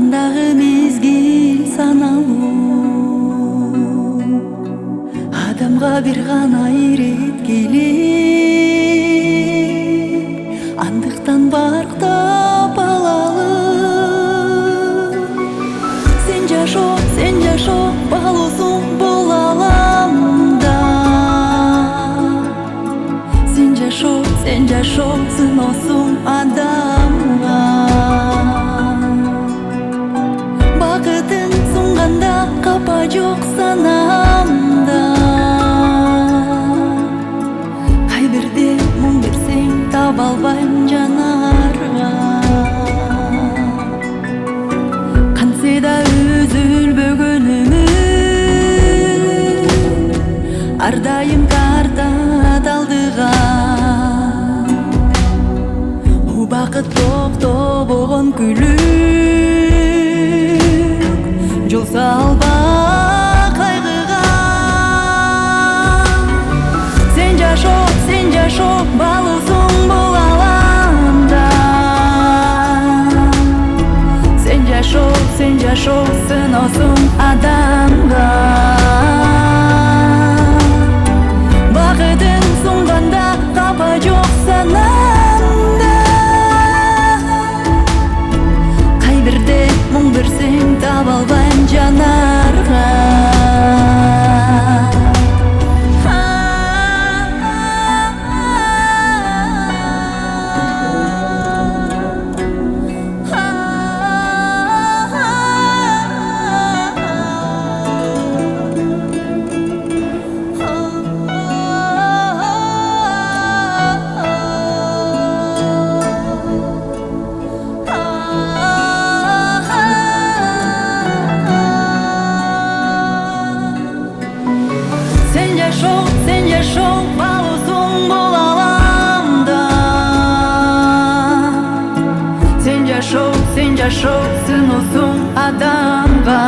Андагы мезгил саналуу, адамга бир гана ирет келет, андыктан барктап алалы. Сен жашо, балуусуң бул аламда. Сен жашо, сыноосуң адамга. Бакытың сунганда капа жок санамда. Кайбирде муң берсең таба албайм жанарга. Кантсе да үзүлбөгөнүмүн ар дайым тартат алдыга. Убакыт токтобогон күлүк жол салба кайгыга. Сен жашо, балуусуң бул аламда. Сен жашо, сыноосуң адамга. Бакытың сунганда капа жок санамда. Кайбирде муң берсең таба албайм жанарга. Сен жашо, балуусуң бул аламда. Сен жашо, сыноосуң адамга.